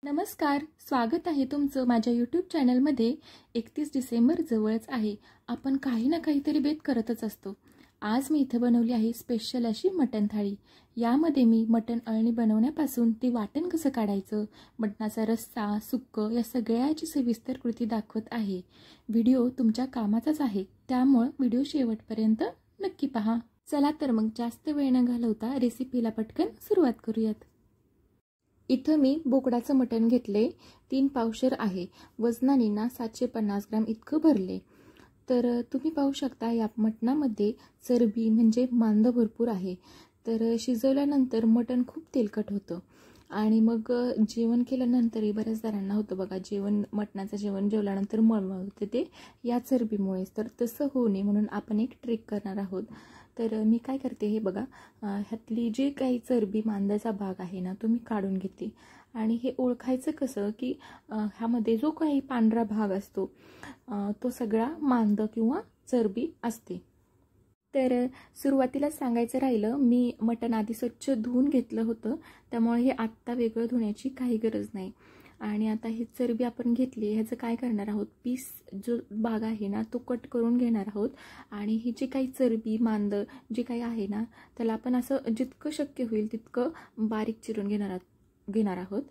नमस्कार, स्वागत आहे तुमचं माझ्या यूट्यूब चॅनलमध्ये। 31 डिसेंबर जवळच आहे। आपण काही ना काहीतरी बेत करतच असतो। आज मी इथे बनवली आहे स्पेशल अशी मटण थाळी। यामध्ये मी मटण अळणी बनवण्यापासून ते वाटण कसं काढायचं, मटणाचा रस्सा, सुक्क या सगळ्याची सविस्तर कृती दाखवत आहे। व्हिडिओ तुमच्या कामाचाच आहे, त्यामुळे व्हिडिओ शेवटपर्यंत नक्की पहा। चला तर मग जास्त वेळ न घालवता रेसिपीला पटकन सुरुवात करूयात। इथं मी बोकडाचं मटण घेतले, 3 पावशर आहे। वजनाने ना 750 ग्रॅम इतकं भरले। तर तुम्ही पाहू शकता या मटणामध्ये चरबी म्हणजे मांद भरपूर आहे। तर शिजवल्यानंतर मटण खूप तेलकट होतं आणि मग जेवण केल्यानंतरही बऱ्याच जणांना होतं बघा, मटणाचं जेवण जेवल्यानंतर मळमळ होते ते या चरबीमुळेच। तर तसं होऊ नये म्हणून आपण एक ट्रिक करणार आहोत। तर मी काय करते हे बघा, ह्यातली जी काही चरबी मांदाचा भाग आहे ना तो मी काढून घेते। आणि हे ओळखायचं कसं की ह्यामध्ये जो काही पांढरा भाग असतो तो सगळा मांद किंवा चरबी असते। तर सुरुवातीला सांगायचं राहिलं, मी मटण आधी स्वच्छ धुवून घेतलं होतं, त्यामुळे हे आत्ता वेगळं धुण्याची काही गरज नाही। आणि आता ही चरबी आपण घेतली, ह्याचं काय करणार आहोत, पीस जो भाग आहे ना तो कट करून घेणार आहोत। आणि ही जी काही चरबी मांद जे काही आहे ना त्याला आपण असं जितकं शक्य होईल तितकं बारीक चिरून घेणार आहोत।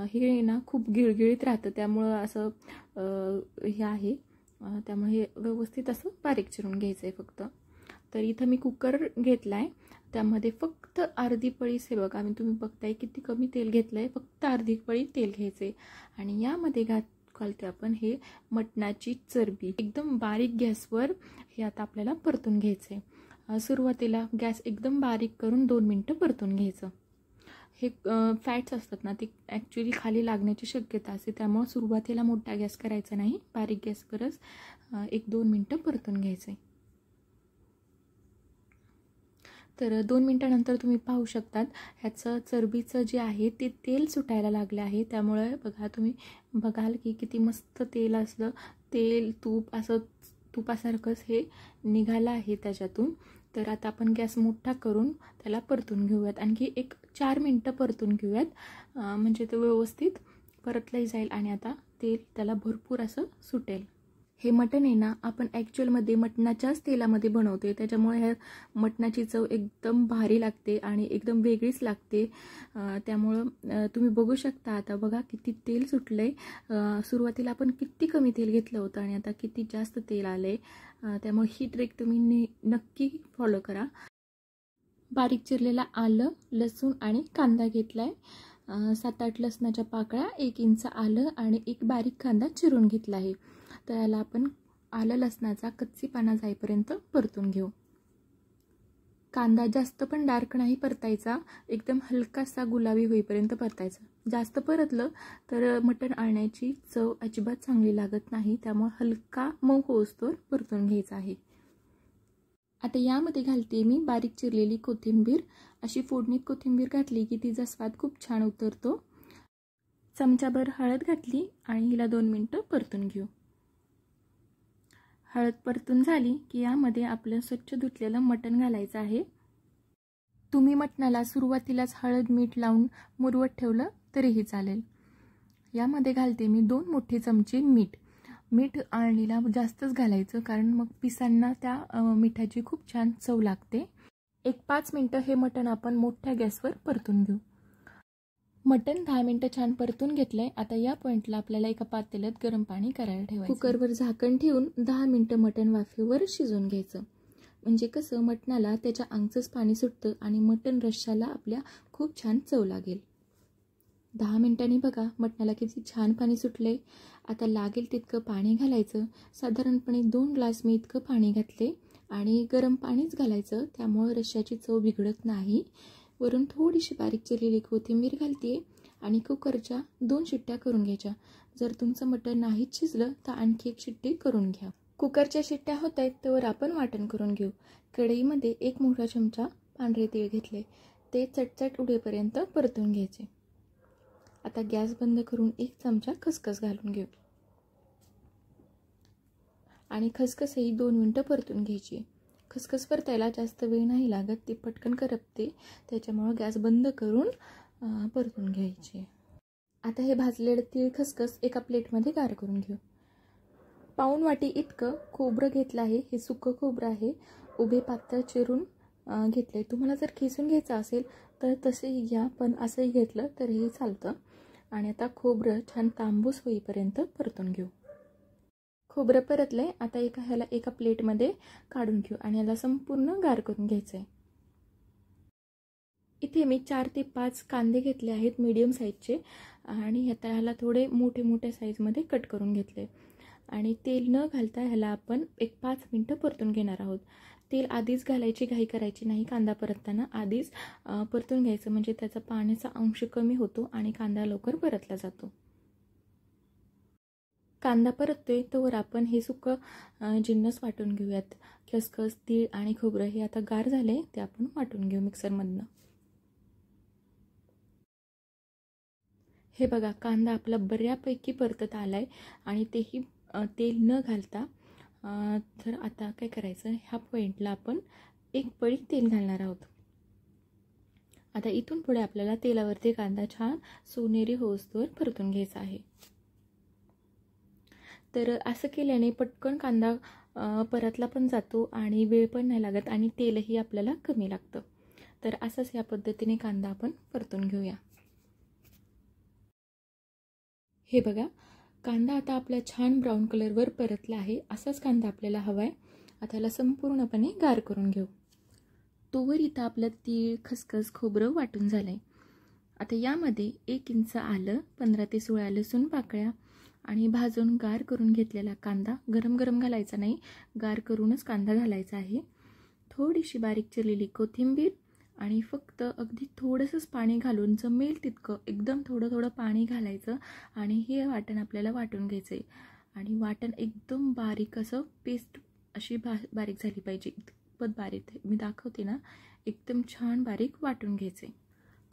हे ना खूप गिळगिळीत राहतं, त्यामुळं असं हे आहे, त्यामुळे हे व्यवस्थित असं बारीक चिरून घ्यायचं आहे फक्त। तर इथं मी कुकर घेतलाय, त्यामध्ये फक्त अर्धी पळीच हे बघा, तुम्ही बघताय किती कमी तेल घेतलंय, फक्त अर्धी पळी तेल घ्यायचे। आणि यामध्ये घालते आपण हे मटणाची चरबी, एकदम बारीक गॅसवर हे आता आपल्याला परतून घ्यायचे। सुरुवातीला गॅस एकदम बारीक करून 2 मिनिटं परतून घ्यायचं। हे फॅट्स असतात ना ते ॲक्च्युली खाली लागण्याची शक्यता असते, त्यामुळे सुरुवातीला मोठा गॅस करायचा नाही, बारीक गॅसवरच 1-2 मिनिटं परतून घ्यायचे। तर 2 मिनिटानंतर तुम्ही पाहू शकतात ह्याचं चरबीचं जे आहे ते तेल सुटायला लागले आहे। त्यामुळे बघा, तुम्ही बघाल की किती मस्त तेल असलं, तेल तूप असं तुपासारखंच हे निघालं आहे त्याच्यातून। तर आता आपण गॅस मोठा करून त्याला परतून घेऊयात, आणखी 4 मिनिटं परतून घेऊयात, म्हणजे ते व्यवस्थित परतलंही जाईल आणि आता तेल त्याला भरपूर असं सुटेल। हे मटण आहे ना आपण ॲक्च्युअलमध्ये मटणाच्याच तेलामध्ये बनवते, त्याच्यामुळे ह्या मटणाची चव एकदम भारी लागते आणि एकदम वेगळीच लागते। त्यामुळं तुम्ही बघू शकता, आता बघा किती तेल सुटलंय। सुरुवातीला आपण किती कमी तेल घेतलं होतं आणि आता किती जास्त तेल आलंय। त्यामुळे ही ट्रिक तुम्ही नक्की फॉलो करा। बारीक चिरलेला आलं, लसूण आणि कांदा घेतलाय, 7-8 लसणाच्या पाकळ्या, 1 इंच आलं आणि 1 बारीक कांदा चिरून घेतला आहे। तर याला आपण आलं लसणाचा कच्चीपणा जाईपर्यंत परतून घेऊ। कांदा जास्त पण डार्क नाही परतायचा, एकदम हलकासा गुलाबी होईपर्यंत परतायचा। जास्त परतलं तर मटण अळण्याची चव अजिबात चांगली लागत नाही, त्यामुळे हलका मऊ होईस्तोवर परतून घ्यायचा आहे। आता यामध्ये घालते मी बारीक चिरलेली कोथिंबीर। अशी फोडणीत कोथिंबीर घातली की तिचा स्वाद खूप छान उतरतो। चमचाभर हळद घातली आणि हिला 2 मिनिटं परतून घेऊ। हळद परतून झाली की यामध्ये आपलं स्वच्छ धुतलेलं मटण घालायचं आहे। तुम्ही मटणाला सुरुवातीलाच हळद मीठ लावून मुरवत ठेवलं तरीही चालेल। यामध्ये घालते मी 2 मोठे चमचे मीठ। मीठ अळणीला जास्तच घालायचं, कारण मग पिसांना त्या मिठाची खूप छान चव लागते। 1-5 मिनिटं हे मटण आपण मोठ्या गॅसवर परतून घेऊ। मटण 10 मिनिटं छान परतून घेतलंय। आता या पॉइंटला आपल्याला एका पातेल्यात गरम पाणी करायला ठेवायचं। कुकरवर झाकण ठेवून 10 मिनिटं मटण वाफेवर शिजवून घ्यायचं, म्हणजे कसं मटणाला त्याच्या अंगचंच पाणी सुटतं आणि मटण रश्श्याला आपल्या खूप छान चव लागेल। 10 मिनिटांनी बघा मटणाला किती छान पाणी सुटले। आता लागेल तितकं पाणी घालायचं, साधारणपणे 2 ग्लास मी इतकं पाणी घातले आणि गरम पाणीच घालायचं, त्यामुळे रश्श्याची चव बिघडत नाही। वरून थोडीशी बारीक चिरलेली कोथिंबीर घालते आणि कुकरच्या 2 शिट्ट्या करून घ्यायच्या। जर तुमचं मटण नाहीच शिजलं तर आणखी 1 शिट्टी करून घ्या। कुकरच्या शिट्ट्या होत आहेत तोवर आपण वाटण करून घेऊ। कढईमध्ये 1 मोठा चमचा पांढरे तीळ घेतले, ते चटचट उडेपर्यंत परतून घ्यायचे। आता गॅस बंद करून 1 चमचा खसखस घालून घेऊ आणि खसखसही 2 मिनिटं परतून घ्यायची। खसखस परतायला जास्त वेळ नाही लागत, ती पटकन करपते, त्याच्यामुळे गॅस बंद करून परतून घ्यायची। आता हे भाजलेलं तीळ खसखस एका प्लेटमध्ये गार करून घेऊ. पाऊण वाटी इतकं खोबरं घेतलं आहे. हे सुकं खोबरं आहे, उभे पातळ चिरून घेतले. तुम्हाला जर खिसून घ्यायचं असेल तर तसेही घ्या, पण असंही घेतलं तरीही चालतं. आणि आता खोबरं छान तांबूस होईपर्यंत परतून घेऊ. खोबरं परतलंय. आता ह्याला एका प्लेटमध्ये काढून घेऊ आणि याला संपूर्ण गार करून घ्यायचं आहे. इथे मी 4 ते 5 कांदे घेतले आहेत मीडियम साईजचे आणि आता ह्याला थोडे मोठे मोठ्या साईजमध्ये कट करून घेतले. आणि तेल न घालता ह्याला आपण एक 5 मिनटं परतून घेणार आहोत. तेल आधीच घालायची घाई करायची नाही. कांदा परतताना आधीच परतून घ्यायचं, म्हणजे त्याचा पाण्याचा अंश कमी होतो आणि कांदा लवकर परतला जातो. कांदा परततोय तोवर आपण हे सुकं जिन्नस वाटून घेऊयात. खसखस, तीळ आणि खोबरं हे आता गार झाले, ते आपण वाटून घेऊ मिक्सरमधनं. हे बघा, कांदा आपला बऱ्यापैकी परतत आलाय आणि तेही तेल न घालता. तर आता काय करायचं, ह्या पॉईंटला आपण एक पळी तेल घालणार आहोत. आता इथून पुढे आपल्याला तेलावरती कांदा छान सोनेरी होईस्तोवर परतून घ्यायचा आहे. तर असं केल्याने पटकन कांदा परतला पण जातो आणि वेळ पण नाही लागत आणि तेलही आपल्याला कमी लागतं. तर असंच या पद्धतीने कांदा आपण परतून घेऊया. हे बघा, कांदा आता आपला छान ब्राऊन कलरवर परतला आहे. असाच कांदा आपल्याला हवा आहे. आता याला संपूर्णपणे गार करून घेऊ. तोवर इथं आपलं तीळ, खसखस, खोबरं वाटून झालं आहे. आता यामध्ये 1 इंच आलं, 15 ते 16 लसूण पाकळ्या आणि भाजून गार करून घेतलेला कांदा, गरम गरम घालायचा नाही, गार करूनच कांदा घालायचा आहे. थोडीशी बारीक चिरलेली कोथिंबीर आणि फक्त अगदी थोडंसंच पाणी घालून जमेल तितकं एकदम थोडं थोडं पाणी घालायचं आणि हे वाटण आपल्याला वाटून घ्यायचं आहे. आणि वाटण एकदम बारीक असं पेस्ट अशी बारीक झाली पाहिजे. इतपत बारीक मी दाखवते ना, एकदम छान बारीक वाटून घ्यायचे.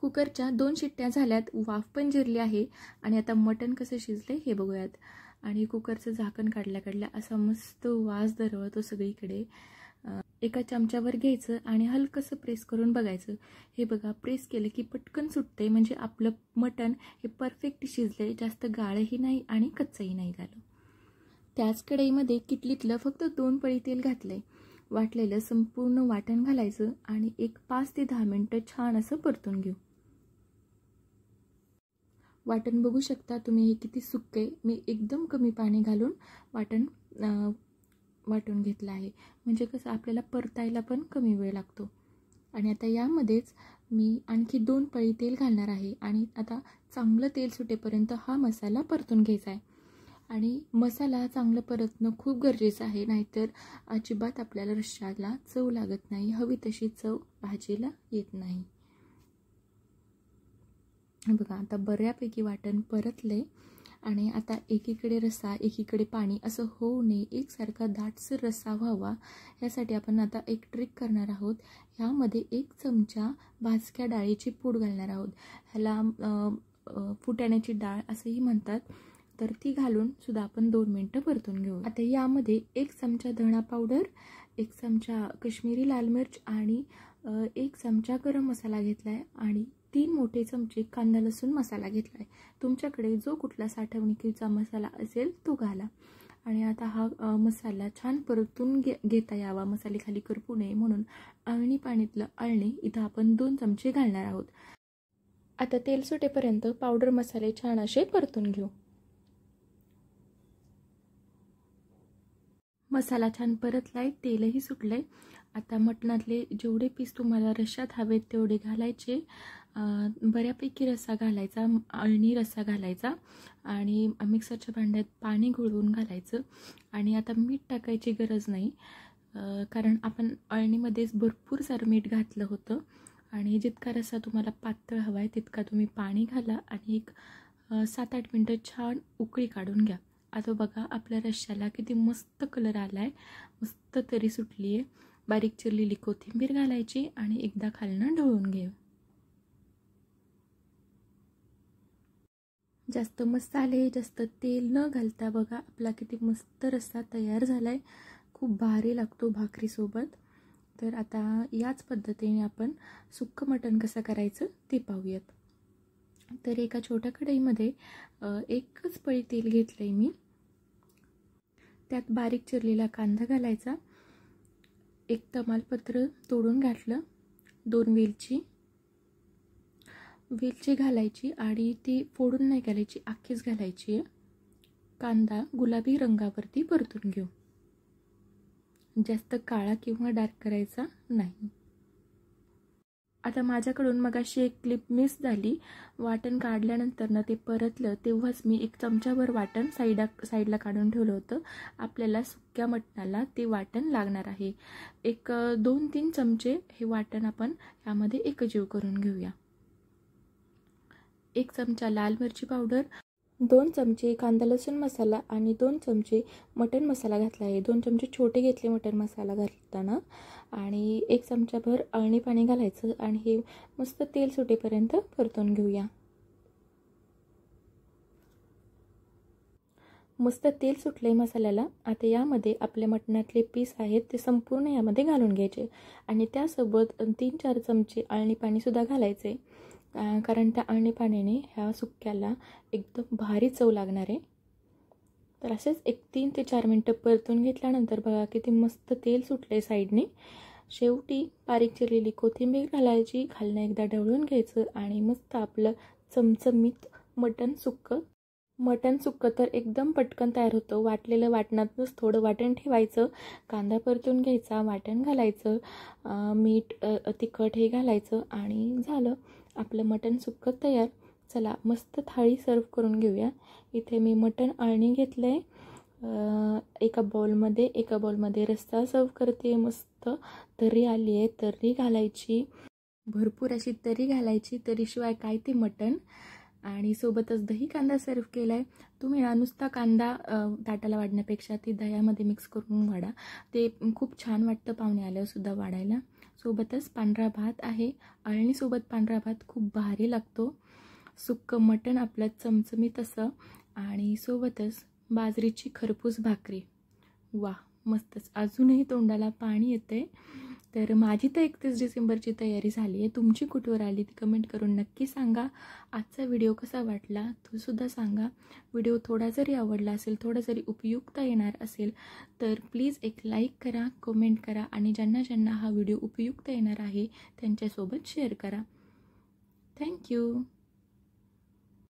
कुकरच्या 2 शिट्ट्या झाल्यात, वाफ पण जिरली आहे. आणि आता मटण कसं शिजले हे बघूयात. आणि कुकरचं झाकण काढल्या असा मस्त वास दरवळतो सगळीकडे. एका चमच्यावर घ्यायचं आणि हलकंसं प्रेस करून बघायचं. हे बघा, प्रेस केलं की पटकन सुटते, म्हणजे आपलं मटण हे परफेक्ट शिजले, जास्त गाळही नाही आणि कच्चंही नाही झालं. त्याच कढईमध्ये किटलीतलं फक्त 2 पळी तेल घातलंय. वाटलेलं संपूर्ण वाटण घालायचं आणि एक 5 ते 10 मिनटं छान असं परतून घेऊ. वाटण बघू शकता तुम्ही, हे किती सुक्के. मी एकदम कमी पाणी घालून वाटण वाटून घेतलं आहे, म्हणजे कसं आपल्याला परतायला पण कमी वेळ लागतो. आणि आता यामध्येच मी आणखी 2 पळी तेल घालणार आहे आणि आता चांगलं तेल सुटेपर्यंत हा मसाला परतून घ्यायचा आहे. आणि मसाला चांगलं परतणं खूप गरजेचं आहे, नाहीतर अजिबात आपल्याला रश्श्याला चव लागत नाही, हवी तशी चव भाजीला येत नाही. बघा, आता बऱ्यापैकी वाटण परतले आणि आता एकीकडे रस्सा एकीकडे पाणी असं होऊ नये, एकसारखा दाटसर रस्सा व्हावा, यासाठी आपण आता एक ट्रिक करणार आहोत. ह्यामध्ये 1 चमचा भाजक्या डाळीची पूड घालणार आहोत. ह्याला फुटाण्याची डाळ असंही म्हणतात. तर ती घालून सुद्धा आपण 2 मिनटं परतून घेऊ. आता यामध्ये 1 चमचा धणा पावडर, 1 चमचा कश्मीरी लाल मिर्च आणि 1 चमचा गरम मसाला घेतला आहे आणि 3 मोठे चमचे कांदा लसूण मसाला घेतला आहे. तुमच्याकडे जो कुठला साठवणुकीचा मसाला असेल तो घाला. आणि आता हा मसाला छान परतून घेता यावा, मसाले खाली करपू नये म्हणून अळणी पाण्यातलं अळणी इथं आपण 2 चमचे घालणार आहोत. आता तेल सुटेपर्यंत पावडर मसाले छान असे परतून घेऊ. मसाला छान परतलाय, तेलही सुटलंय. आता मटणातले जेवढे पीस तुम्हाला रश्श्यात हवेत तेवढे घालायचे. बऱ्यापैकी रस्सा घालायचा, अळणी रस्सा घालायचा आणि मिक्सरच्या भांड्यात पाणी घोळवून घालायचं. आणि आता मीठ टाकायची गरज नाही, कारण आपण अळणीमध्येच भरपूर सारं मीठ घातलं होतं. आणि जितका रस्सा तुम्हाला पातळ हवा आहे तितका तुम्ही पाणी घाला आणि एक 7-8 मिनटं छान उकळी काढून घ्या. आता बघा, आपल्या रश्श्याला किती मस्त कलर आला आहे, मस्त तरी सुटली आहे. बारीक चिरलेली कोथिंबीर घालायची आणि एकदा खालनं ढवळून घ्या. जास्त मसाले, जास्त तेल न घालता बघा आपला किती मस्त रस्सा तयार झाला आहे. खूप भारी लागतो भाकरीसोबत. तर आता याच पद्धतीने आपण सुक्कं मटण कसं करायचं ते पाहूयात. तर एका छोट्या कढईमध्ये एकच पळी तेल घेतलं आहे मी. त्यात बारीक चिरलेला कांदा घालायचा, एक तमालपत्र तोडून घातलं, 2 वेलची घालायची आणि ती फोडून नाही घालायची, अख्खीच घालायची आहे. कांदा गुलाबी रंगावरती परतून घेऊ, जास्त काळा किंवा डार्क करायचा नाही. आता माझ्याकडून मगाशी एक क्लिप मिस झाली. वाटण काढल्यानंतर ना ते परतलं तेव्हाच मी 1 चमचाभर वाटण साईडला काढून ठेवलं होतं. आपल्याला सुक्या मटणाला ते वाटण लागणार आहे. एक 2-3 चमचे हे वाटण आपण यामध्ये एकजीव करून घेऊया. 1 चमचा लाल मिरची पावडर, 2 चमचे कांदा लसूण मसाला आणि 2 चमचे मटण मसाला घातला आहे. 2 चमचे छोटे घेतले मटण मसाला घालताना आणि 1 चमचाभर अळणी पाणी घालायचं आणि हे मस्त तेल सुटेपर्यंत परतून घेऊया. मस्त तेल सुटले मसाल्याला. आता यामध्ये आपले मटणातले पीस आहेत ते संपूर्ण यामध्ये घालून घ्यायचे आणि त्यासोबत 3-4 चमचे अळणी पाणीसुद्धा घालायचे, कारण त्या अळणी पाण्याने ह्या सुक्याला एकदम भारी चव लागणार आहे. तर असेच एक 3 ते 4 मिनटं परतून घेतल्यानंतर बघा किती मस्त तेल सुटले साईडने. शेवटी बारीक चिरलेली कोथिंबीर घालायची, खालनं एकदा ढवळून घ्यायचं आणि मस्त आपलं चमचमीत मटण सुक्कं तर एकदम पटकन तयार होतं. वाटलेलं वाटणातच थोडं वाटण ठेवायचं, कांदा परतून घ्यायचा, वाटण घालायचं, मीठ तिखट हे घालायचं आणि झालं आपलं मटण सुक्कं तयार. चला मस्त थाळी सर्व करून घेऊया. इथे मी मटण अळणी घेतलं आहे एका बाउलमध्ये रस्सा सर्व करते. मस्त तर्री आली आहे, तर्री घालायची, भरपूर अशी तर्री घालायची, तर्रीशिवाय काय ते मटण. आणि सोबतच दही कांदा सर्व केला आहे. तुम्ही ना नुसता कांदा ताटाला वाढण्यापेक्षा ती दह्यामध्ये मिक्स करून वाढा, ते खूप छान वाटतं पाहुणे आल्यावरसुद्धा वाढायला. सोबतच पांढरा भात आहे, अळणीसोबत पांढरा भात खूप भारी लागतो. सुक्कं मटण आपलं चमचमीत असं आणि सोबतच बाजरीची खरपूस भाकरी. वा मस्तच, अजूनही तोंडाला पाणी येते. तर माझी तर 31 डिसेंबरची तयारी झाली आहे. तुमची कुठवर आली ती कमेंट करून नक्की सांगा. आजचा व्हिडिओ कसा वाटला तो सुद्धा सांगा. व्हिडिओ थोडा जरी आवडला असेल, थोडा जरी उपयुक्त येणार असेल तर प्लीज एक लाईक करा, कमेंट करा आणि ज्यांना हा व्हिडिओ उपयुक्त येणार आहे त्यांच्यासोबत शेअर करा. थँक्यू.